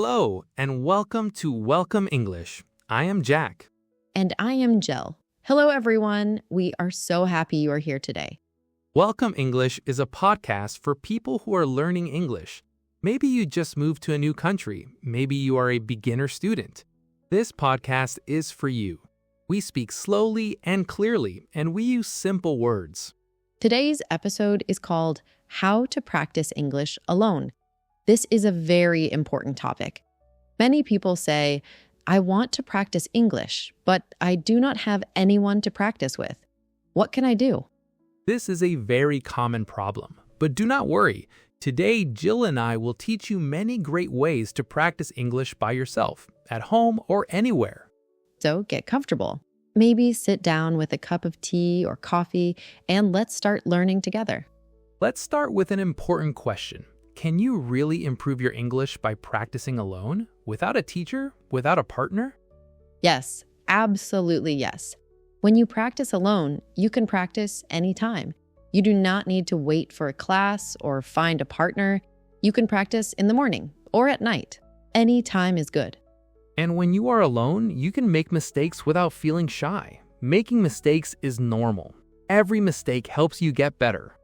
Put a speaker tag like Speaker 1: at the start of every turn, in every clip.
Speaker 1: Hello, and welcome to Welcome English. I am Jack.
Speaker 2: And I am Jill. Hello, everyone. We are so happy you are here today.
Speaker 1: Welcome English is a podcast for people who are learning English. Maybe you just moved to a new country. Maybe you are a beginner student. This podcast is for you. We speak slowly and clearly, and we use simple words.
Speaker 2: Today's episode is called How to Practice English Alone. This is a very important topic. Many people say, I want to practice English, but I do not have anyone to practice with. What can I do?
Speaker 1: This is a very common problem, but do not worry. Today, Jill and I will teach you many great ways to practice English by yourself, at home or anywhere.
Speaker 2: So get comfortable. Maybe sit down with a cup of tea or coffee, and let's start learning together.
Speaker 1: Let's start with an important question. Can you really improve your English by practicing alone, without a teacher, without a partner?
Speaker 2: Yes, absolutely yes. When you practice alone, you can practice anytime. You do not need to wait for a class or find a partner. You can practice in the morning or at night. Any time is good.
Speaker 1: And when you are alone, you can make mistakes without feeling shy. Making mistakes is normal. Every mistake helps you get better.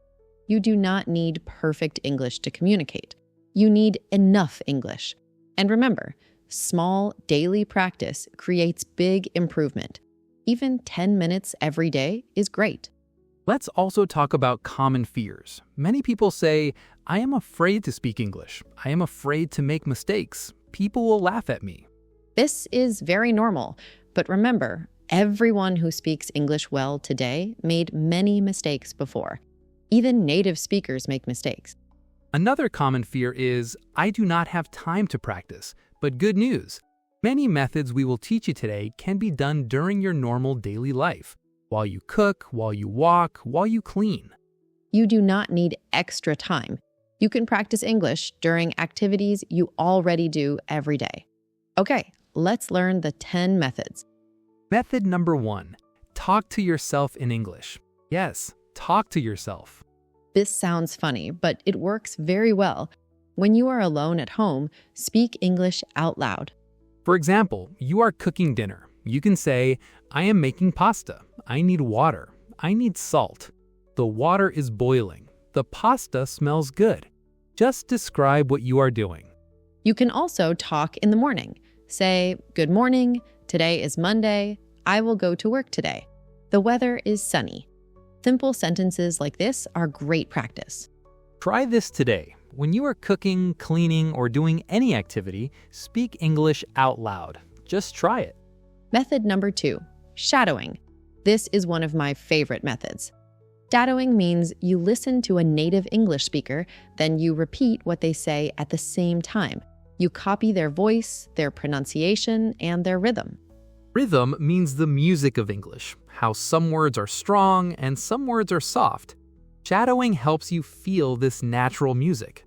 Speaker 2: You do not need perfect English to communicate. You need enough English. And remember, small daily practice creates big improvement. Even 10 minutes every day is great.
Speaker 1: Let's also talk about common fears. Many people say, I am afraid to speak English. I am afraid to make mistakes. People will laugh at me.
Speaker 2: This is very normal, but remember, everyone who speaks English well today made many mistakes before. Even native speakers make mistakes.
Speaker 1: Another common fear is, I do not have time to practice. But good news, many methods we will teach you today can be done during your normal daily life, while you cook, while you walk, while you clean.
Speaker 2: You do not need extra time. You can practice English during activities you already do every day. Okay, let's learn the 10 methods.
Speaker 1: Method number 1, talk to yourself in English. Yes, talk to yourself.
Speaker 2: This sounds funny, but it works very well. When you are alone at home, speak English out loud.
Speaker 1: For example, you are cooking dinner. You can say, I am making pasta. I need water. I need salt. The water is boiling. The pasta smells good. Just describe what you are doing.
Speaker 2: You can also talk in the morning. Say, good morning. Today is Monday. I will go to work today. The weather is sunny. Simple sentences like this are great practice.
Speaker 1: Try this today. When you are cooking, cleaning, or doing any activity, speak English out loud. Just try it.
Speaker 2: Method number 2, shadowing. This is one of my favorite methods. Shadowing means you listen to a native English speaker, then you repeat what they say at the same time. You copy their voice, their pronunciation, and their rhythm.
Speaker 1: Rhythm means the music of English, how some words are strong and some words are soft. Shadowing helps you feel this natural music.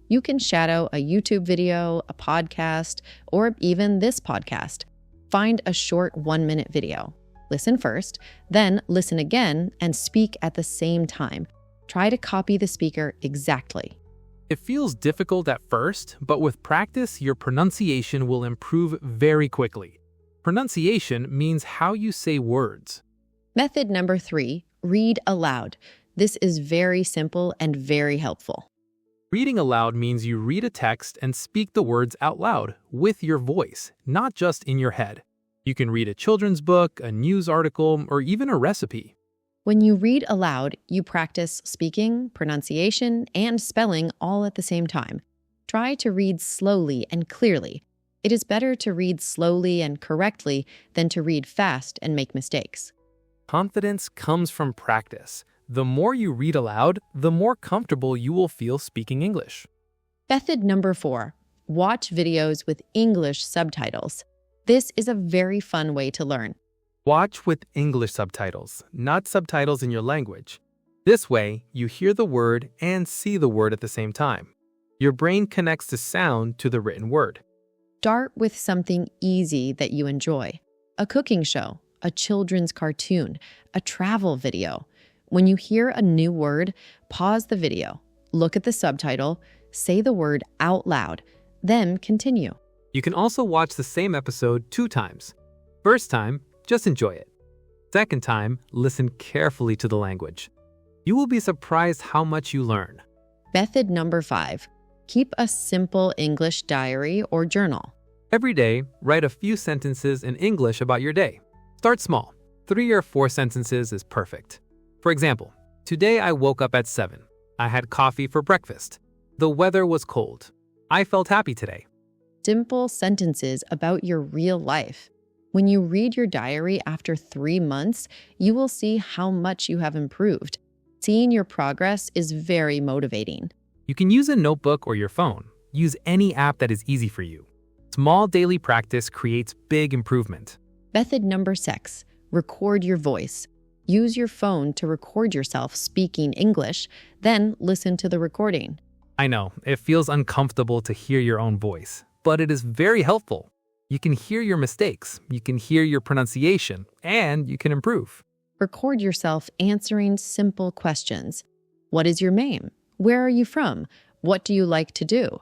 Speaker 2: You can shadow a YouTube video, a podcast, or even this podcast. Find a short 1-minute video. Listen first, then listen again and speak at the same time. Try to copy the speaker exactly.
Speaker 1: It feels difficult at first, but with practice, your pronunciation will improve very quickly. Pronunciation means how you say words.
Speaker 2: Method number 3, read aloud. This is very simple and very helpful.
Speaker 1: Reading aloud means you read a text and speak the words out loud with your voice, not just in your head. You can read a children's book, a news article, or even a recipe.
Speaker 2: When you read aloud, you practice speaking, pronunciation, and spelling all at the same time. Try to read slowly and clearly. It is better to read slowly and correctly than to read fast and make mistakes.
Speaker 1: Confidence comes from practice. The more you read aloud, the more comfortable you will feel speaking English.
Speaker 2: Method number 4, watch videos with English subtitles. This is a very fun way to learn.
Speaker 1: Watch with English subtitles, not subtitles in your language. This way, you hear the word and see the word at the same time. Your brain connects the sound to the written word.
Speaker 2: Start with something easy that you enjoy. A cooking show, a children's cartoon, a travel video. When you hear a new word, pause the video, look at the subtitle, say the word out loud, then continue.
Speaker 1: You can also watch the same episode 2 times. First time, just enjoy it. Second time, listen carefully to the language. You will be surprised how much you learn.
Speaker 2: Method number 5. Keep a simple English diary or journal.
Speaker 1: Every day, write a few sentences in English about your day. Start small. 3 or 4 sentences is perfect. For example, today I woke up at 7. I had coffee for breakfast. The weather was cold. I felt happy today.
Speaker 2: Simple sentences about your real life. When you read your diary after 3 months, you will see how much you have improved. Seeing your progress is very motivating.
Speaker 1: You can use a notebook or your phone. Use any app that is easy for you. Small daily practice creates big improvement.
Speaker 2: Method number 6. Record your voice. Use your phone to record yourself speaking English, then listen to the recording.
Speaker 1: I know, it feels uncomfortable to hear your own voice, but it is very helpful. You can hear your mistakes, you can hear your pronunciation, and you can improve.
Speaker 2: Record yourself answering simple questions. What is your name? Where are you from? What do you like to do?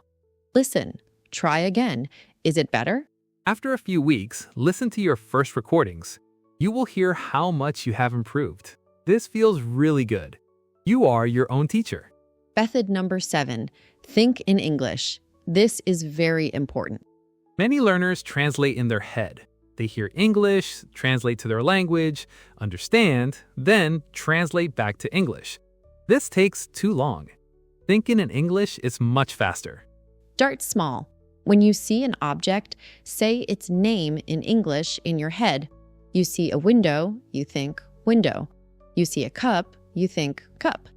Speaker 2: Listen. Try again. Is it better?
Speaker 1: After a few weeks, listen to your first recordings. You will hear how much you have improved. This feels really good. You are your own teacher.
Speaker 2: Method number 7. Think in English. This is very important.
Speaker 1: Many learners translate in their head. They hear English, translate to their language, understand, then translate back to English. This takes too long. Thinking in English is much faster.
Speaker 2: Start small. When you see an object, say its name in English in your head. You see a window, you think window. You see a cup, you think cup.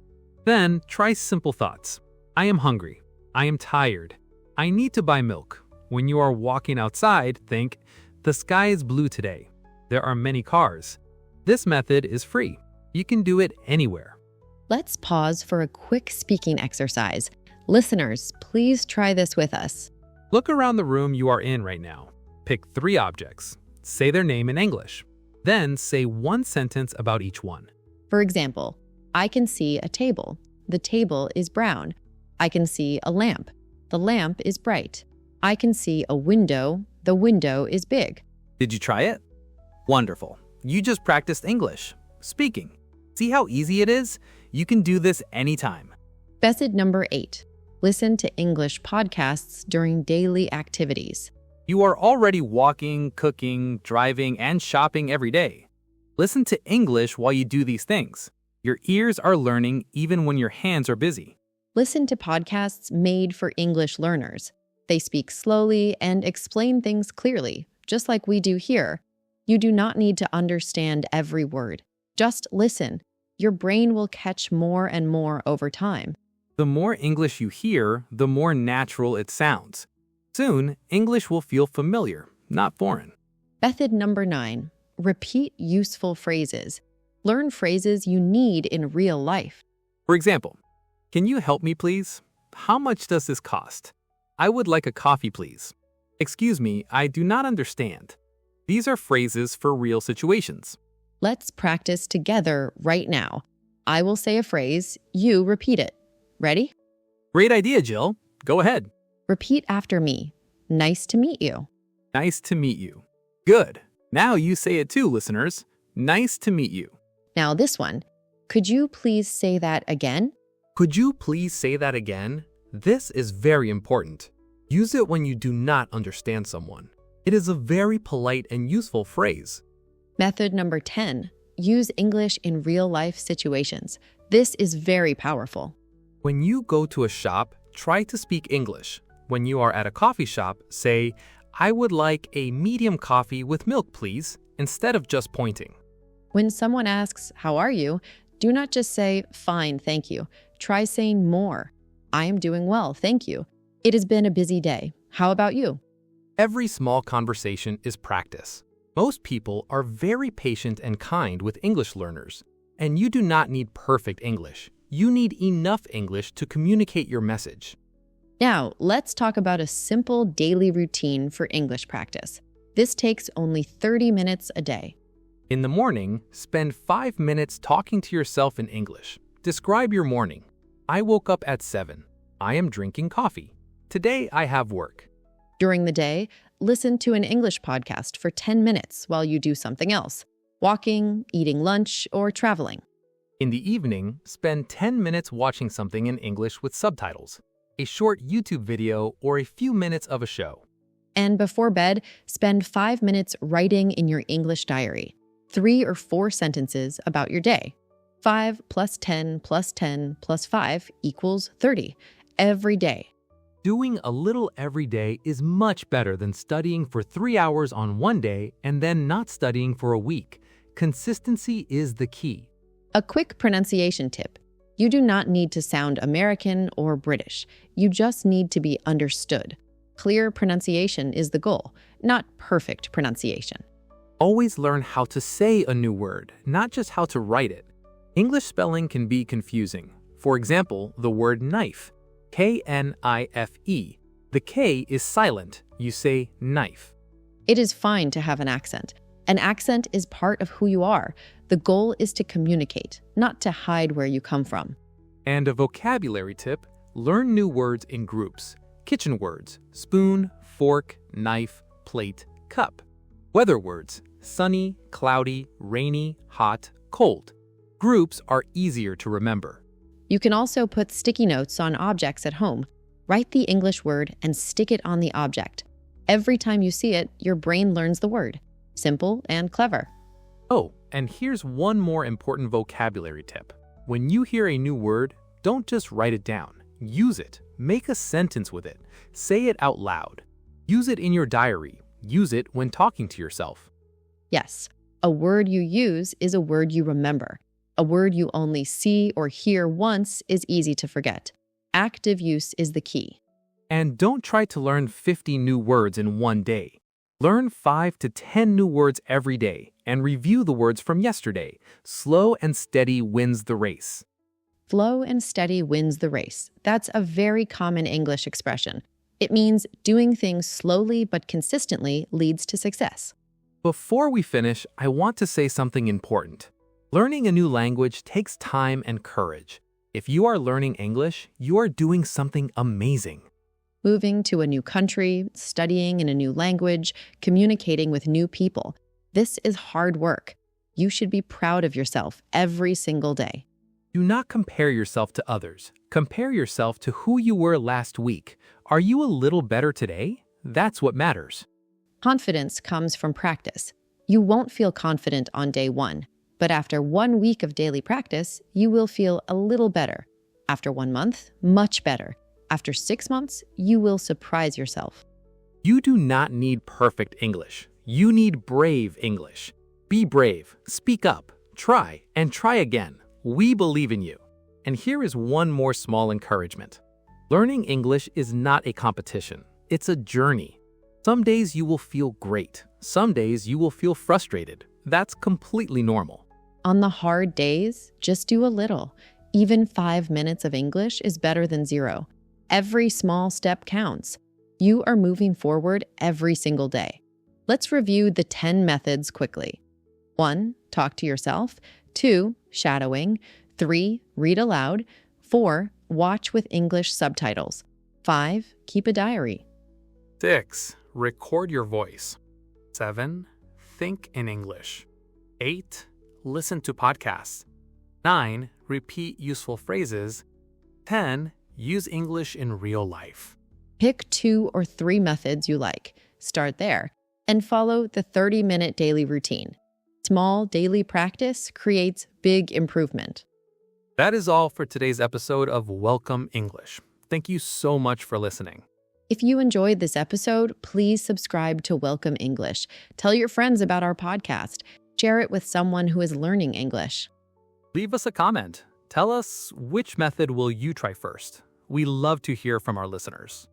Speaker 1: Then try simple thoughts. I am hungry. I am tired. I need to buy milk. When you are walking outside, think, the sky is blue today. There are many cars. This method is free. You can do it anywhere.
Speaker 2: Let's pause for a quick speaking exercise. Listeners, please try this with us.
Speaker 1: Look around the room you are in right now. Pick 3 objects. Say their name in English. Then say 1 sentence about each one.
Speaker 2: For example, I can see a table. The table is brown. I can see a lamp. The lamp is bright. I can see a window. The window is big.
Speaker 3: Did you try it? Wonderful. You just practiced English. Speaking. See how easy it is? You can do this anytime.
Speaker 2: Method number 8. Listen to English podcasts during daily activities.
Speaker 3: You are already walking, cooking, driving, and shopping every day. Listen to English while you do these things. Your ears are learning even when your hands are busy.
Speaker 2: Listen to podcasts made for English learners. They speak slowly and explain things clearly, just like we do here. You do not need to understand every word. Just listen. Your brain will catch more and more over time.
Speaker 1: The more English you hear, the more natural it sounds. Soon, English will feel familiar, not foreign.
Speaker 2: Method number 9. Repeat useful phrases. Learn phrases you need in real life.
Speaker 1: For example, can you help me please? How much does this cost? I would like a coffee please. Excuse me, I do not understand. These are phrases for real situations.
Speaker 2: Let's practice together right now. I will say a phrase, you repeat it. Ready?
Speaker 1: Great idea, Jill. Go ahead.
Speaker 2: Repeat after me. Nice to meet you.
Speaker 1: Nice to meet you. Good. Now you say it too, listeners. Nice to meet you.
Speaker 2: Now this one. Could you please say that again?
Speaker 1: Could you please say that again? This is very important. Use it when you do not understand someone. It is a very polite and useful phrase.
Speaker 2: Method number 10. Use English in real-life situations. This is very powerful.
Speaker 1: When you go to a shop, try to speak English. When you are at a coffee shop, say, I would like a medium coffee with milk, please, instead of just pointing.
Speaker 2: When someone asks, how are you? Do not just say, fine, thank you. Try saying more. I am doing well, thank you. It has been a busy day. How about you?
Speaker 1: Every small conversation is practice. Most people are very patient and kind with English learners, and you do not need perfect English. You need enough English to communicate your message.
Speaker 2: Now, let's talk about a simple daily routine for English practice. This takes only 30 minutes a day.
Speaker 1: In the morning, spend 5 minutes talking to yourself in English. Describe your morning. I woke up at 7. I am drinking coffee. Today I have work.
Speaker 2: During the day, listen to an English podcast for 10 minutes while you do something else, walking, eating lunch, or traveling.
Speaker 3: In the evening, spend 10 minutes watching something in English with subtitles, a short YouTube video, or a few minutes of a show.
Speaker 2: And before bed, spend 5 minutes writing in your English diary, 3 or 4 sentences about your day. 5 plus 10 plus 10 plus 5 equals 30 every day.
Speaker 3: Doing a little every day is much better than studying for 3 hours on one day and then not studying for a week. Consistency is the key.
Speaker 2: A quick pronunciation tip. You do not need to sound American or British. You just need to be understood. Clear pronunciation is the goal, not perfect pronunciation.
Speaker 3: Always learn how to say a new word, not just how to write it. English spelling can be confusing. For example, the word knife, K-N-I-F-E. The K is silent. You say knife.
Speaker 2: It is fine to have an accent. An accent is part of who you are. The goal is to communicate, not to hide where you come from.
Speaker 3: And a vocabulary tip, learn new words in groups. Kitchen words, spoon, fork, knife, plate, cup. Weather words, sunny, cloudy, rainy, hot, cold. Groups are easier to remember.
Speaker 2: You can also put sticky notes on objects at home. Write the English word and stick it on the object. Every time you see it, your brain learns the word. Simple and clever.
Speaker 3: Oh, and here's one more important vocabulary tip. When you hear a new word, don't just write it down. Use it. Make a sentence with it. Say it out loud. Use it in your diary. Use it when talking to yourself.
Speaker 2: Yes, a word you use is a word you remember. A word you only see or hear once is easy to forget. Active use is the key.
Speaker 3: And don't try to learn 50 new words in one day. Learn 5 to 10 new words every day and review the words from yesterday. Slow and steady wins the race.
Speaker 2: Slow and steady wins the race. That's a very common English expression. It means doing things slowly but consistently leads to success.
Speaker 3: Before we finish, I want to say something important. Learning a new language takes time and courage. If you are learning English, you are doing something amazing.
Speaker 2: Moving to a new country, studying in a new language, communicating with new people. This is hard work. You should be proud of yourself every single day.
Speaker 3: Do not compare yourself to others. Compare yourself to who you were last week. Are you a little better today? That's what matters.
Speaker 2: Confidence comes from practice. You won't feel confident on day 1, but after 1 week of daily practice, you will feel a little better. After 1 month, much better. After 6 months, you will surprise yourself.
Speaker 3: You do not need perfect English. You need brave English. Be brave, speak up, try, and try again. We believe in you. And here is one more small encouragement. Learning English is not a competition. It's a journey. Some days you will feel great. Some days you will feel frustrated. That's completely normal.
Speaker 2: On the hard days, just do a little. Even 5 minutes of English is better than 0. Every small step counts. You are moving forward every single day. Let's review the 10 methods quickly. 1. Talk to yourself. 2. Shadowing. 3. Read aloud. 4. Watch with English subtitles. 5. Keep a diary.
Speaker 3: 6. Record your voice. 7. Think in English. 8. Listen to podcasts. 9. Repeat useful phrases. 10. Use English in real life.
Speaker 2: Pick 2 or 3 methods you like. Start there and follow the 30-minute daily routine. Small daily practice creates big improvement.
Speaker 3: That is all for today's episode of Welcome English. Thank you so much for listening.
Speaker 2: If you enjoyed this episode, please subscribe to Welcome English. Tell your friends about our podcast. Share it with someone who is learning English.
Speaker 3: Leave us a comment. Tell us which method will you try first. We love to hear from our listeners.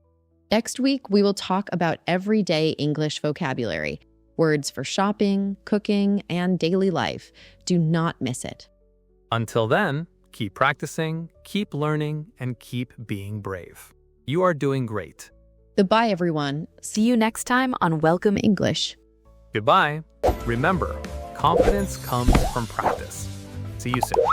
Speaker 2: Next week, we will talk about everyday English vocabulary, words for shopping, cooking, and daily life. Do not miss it.
Speaker 3: Until then, keep practicing, keep learning, and keep being brave. You are doing great.
Speaker 2: Goodbye, everyone.
Speaker 4: See you next time on Welcome
Speaker 2: English.
Speaker 3: Goodbye. Remember, confidence comes from practice. See you soon.